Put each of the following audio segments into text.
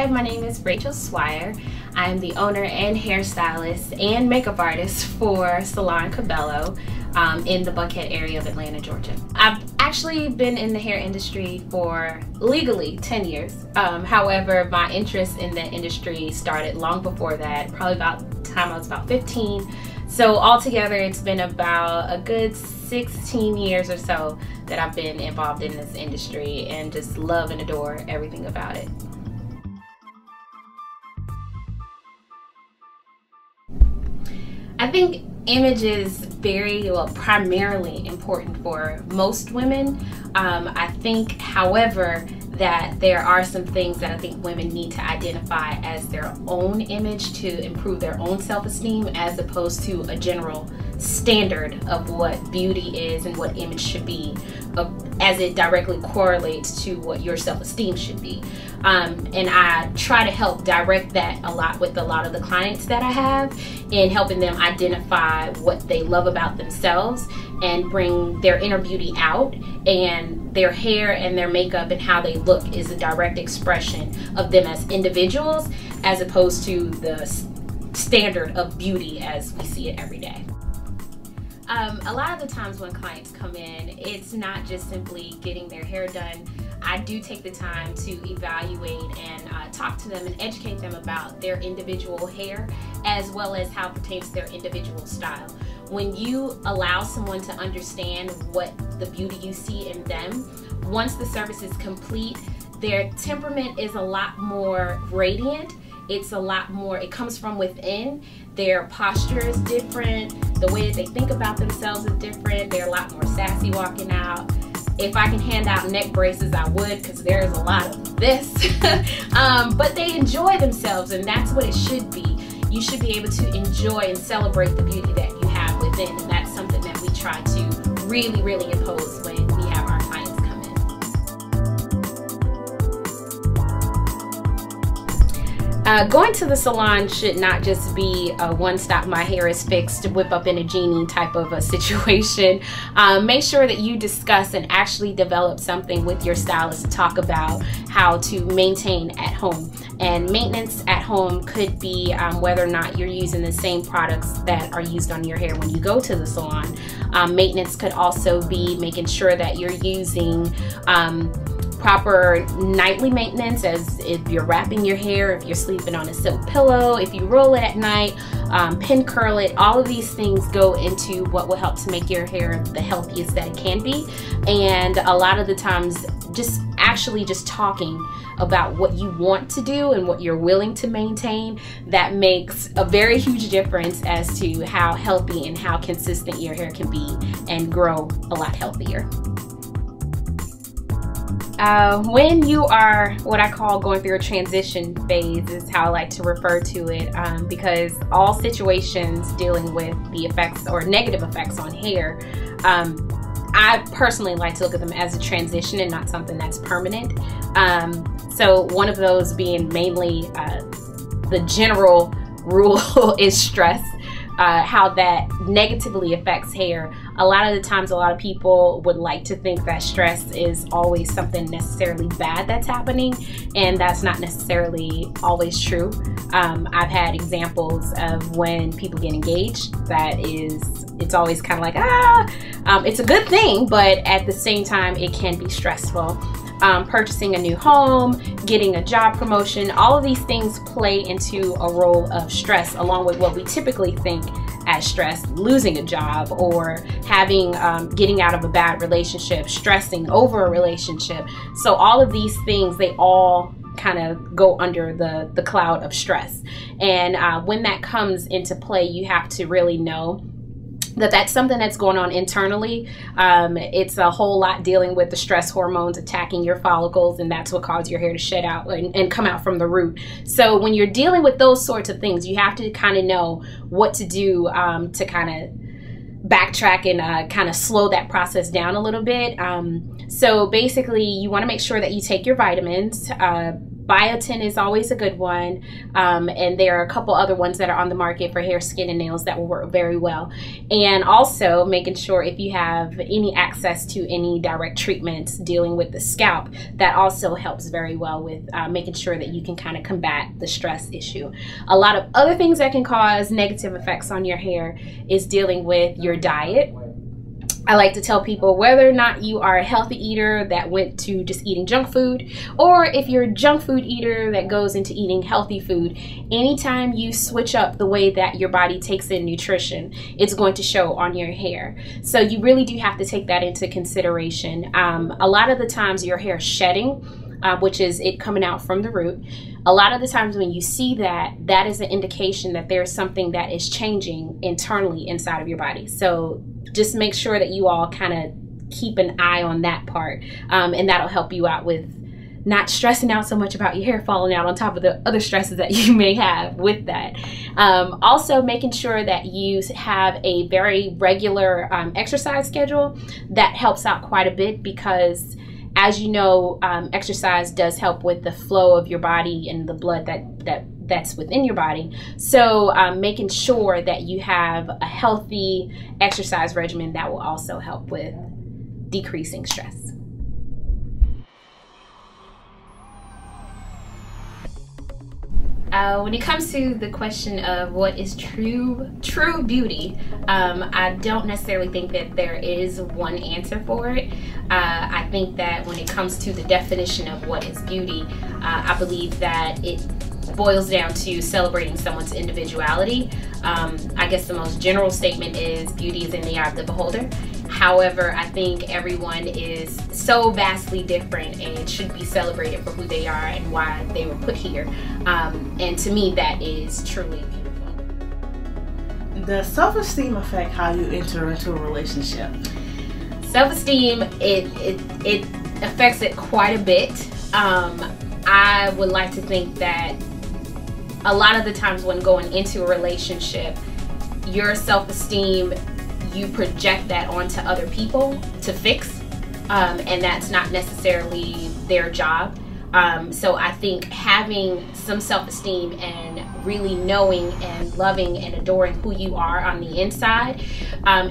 Hi, my name is Rachel Swire. I'm the owner and hairstylist and makeup artist for Salon Cabelo in the Buckhead area of Atlanta, Georgia. I've actually been in the hair industry for legally 10 years. However, my interest in the industry started long before that, probably about the time I was about 15. So altogether, it's been about a good 16 years or so that I've been involved in this industry and just love and adore everything about it. I think image is primarily important for most women. I think, however, that there are some things that I think women need to identify as their own image to improve their own self-esteem, as opposed to a general standard of what beauty is and what image should be, as it directly correlates to what your self-esteem should be. And I try to help direct that a lot with a lot of the clients that I have, in helping them identify what they love about themselves and bring their inner beauty out. And their hair and their makeup and how they look is a direct expression of them as individuals, as opposed to the standard of beauty as we see it every day. A lot of the times when clients come in, it's not just simply getting their hair done. I do take the time to evaluate and talk to them and educate them about their individual hair, as well as how it pertains to their individual style. When you allow someone to understand what the beauty you see in them, once the service is complete, their temperament is a lot more radiant. It's a lot more, it comes from within. Their posture is different. The way that they think about themselves is different. They're a lot more sassy walking out. If I can hand out neck braces, I would, because there's a lot of this. But they enjoy themselves, and that's what it should be. You should be able to enjoy and celebrate the beauty that you have within, and that's something that we try to really impose when we have our clients come in. Going to the salon should not just be a one-stop, my hair is fixed, whip up in a genie type of a situation. Make sure that you discuss and actually develop something with your stylist to talk about how to maintain at home. And maintenance at home could be whether or not you're using the same products that are used on your hair when you go to the salon. Maintenance could also be making sure that you're using proper nightly maintenance, as if you're wrapping your hair, if you're sleeping on a silk pillow, if you roll it at night, pin curl it. All of these things go into what will help to make your hair the healthiest that it can be. And a lot of the times, just talking about what you want to do and what you're willing to maintain, that makes a very huge difference as to how healthy and how consistent your hair can be and grow a lot healthier. When you are what I call going through a transition phase, is how I like to refer to it, because all situations dealing with the effects or negative effects on hair, I personally like to look at them as a transition and not something that's permanent. So one of those being mainly the general rule is stress. How that negatively affects hair. A lot of the times, a lot of people would like to think that stress is always something necessarily bad that's happening, and that's not necessarily always true. I've had examples of when people get engaged, it's always kind of like, it's a good thing, but at the same time, it can be stressful. Purchasing a new home, getting a job promotion, all of these things play into a role of stress, along with what we typically think as stress, losing a job or getting out of a bad relationship, stressing over a relationship. So all of these things, they all kind of go under the cloud of stress. And when that comes into play, you have to really know that that's something that's going on internally. It's a whole lot dealing with the stress hormones attacking your follicles, and that's what causes your hair to shed out and come out from the root. So when you're dealing with those sorts of things, you have to kind of know what to do to kind of backtrack and kind of slow that process down a little bit. So basically, you want to make sure that you take your vitamins. Biotin is always a good one, and there are a couple other ones that are on the market for hair, skin, and nails that will work very well. And also making sure if you have any access to any direct treatments dealing with the scalp, that also helps very well with making sure that you can kind of combat the stress issue. A lot of other things that can cause negative effects on your hair is dealing with your diet. I like to tell people, whether or not you are a healthy eater that went to just eating junk food, or if you're a junk food eater that goes into eating healthy food, anytime you switch up the way that your body takes in nutrition, it's going to show on your hair. So you really do have to take that into consideration. A lot of the times your hair shedding, which is it coming out from the root, a lot of the times when you see that, that is an indication that there's something that is changing internally inside of your body. So just make sure that you all kind of keep an eye on that part, and that'll help you out with not stressing out so much about your hair falling out on top of the other stresses that you may have with that. Also making sure that you have a very regular exercise schedule. That helps out quite a bit, because as you know, exercise does help with the flow of your body and the blood that's within your body. So making sure that you have a healthy exercise regimen, that will also help with decreasing stress. When it comes to the question of what is true beauty, I don't necessarily think that there is one answer for it. I think that when it comes to the definition of what is beauty, I believe that it boils down to celebrating someone's individuality. I guess the most general statement is beauty is in the eye of the beholder. However, I think everyone is so vastly different and should be celebrated for who they are and why they were put here. And to me, that is truly beautiful. Does self-esteem affect how you enter into a relationship? Self-esteem, it affects it quite a bit. I would like to think that a lot of the times when going into a relationship, your self-esteem, you project that onto other people to fix, and that's not necessarily their job. So I think having some self-esteem and really knowing and loving and adoring who you are on the inside,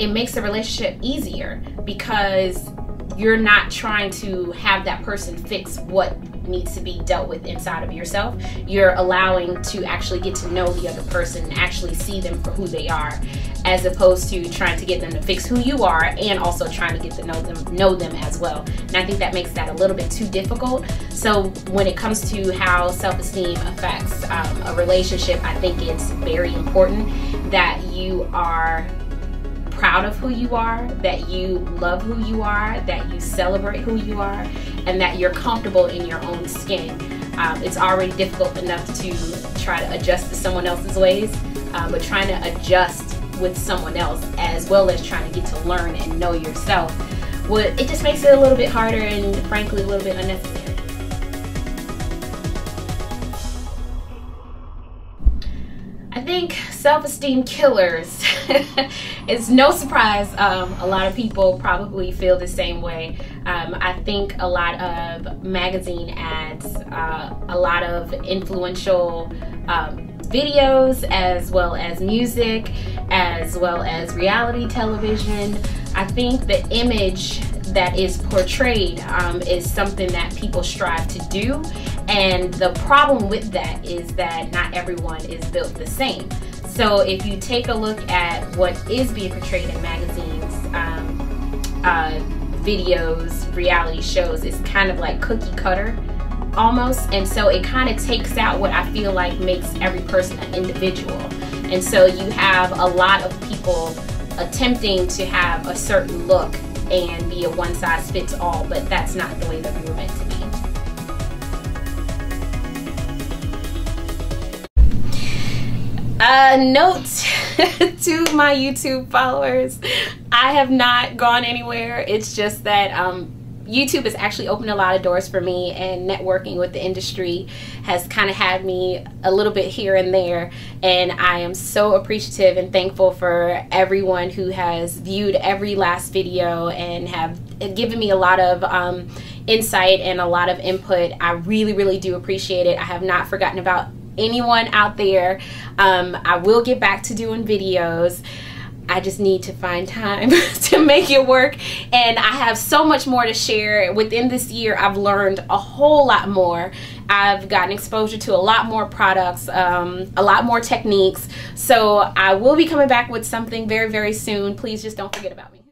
it makes the relationship easier, because you're not trying to have that person fix what needs to be dealt with inside of yourself. You're allowing to actually get to know the other person and actually see them for who they are, as opposed to trying to get them to fix who you are and also trying to get to know them as well. And I think that makes that a little bit too difficult. So when it comes to how self-esteem affects a relationship, I think it's very important that you are proud of who you are, that you love who you are, that you celebrate who you are, and that you're comfortable in your own skin. It's already difficult enough to try to adjust to someone else's ways, but trying to adjust with someone else as well as trying to get to learn and know yourself, it just makes it a little bit harder and frankly a little bit unnecessary. I think self-esteem killers. It's no surprise a lot of people probably feel the same way. I think a lot of magazine ads, a lot of influential videos, as well as music, as well as reality television. I think the image that is portrayed is something that people strive to do, and the problem with that is that not everyone is built the same. So if you take a look at what is being portrayed in magazines, videos, reality shows, it's kind of like cookie cutter almost, and so it kind of takes out what I feel like makes every person an individual. And so you have a lot of people attempting to have a certain look and be a one-size-fits-all, but that's not the way that we were meant to be. Note to my YouTube followers, I have not gone anywhere. It's just that YouTube has actually opened a lot of doors for me, and networking with the industry has kind of had me a little bit here and there, and I am so appreciative and thankful for everyone who has viewed every last video and have given me a lot of insight and a lot of input. I really, really do appreciate it. I have not forgotten about anyone out there. I will get back to doing videos. I just need to find time to make it work, and I have so much more to share. Within this year, I've learned a whole lot more. I've gotten exposure to a lot more products, a lot more techniques. So I will be coming back with something very, very soon. Please just don't forget about me.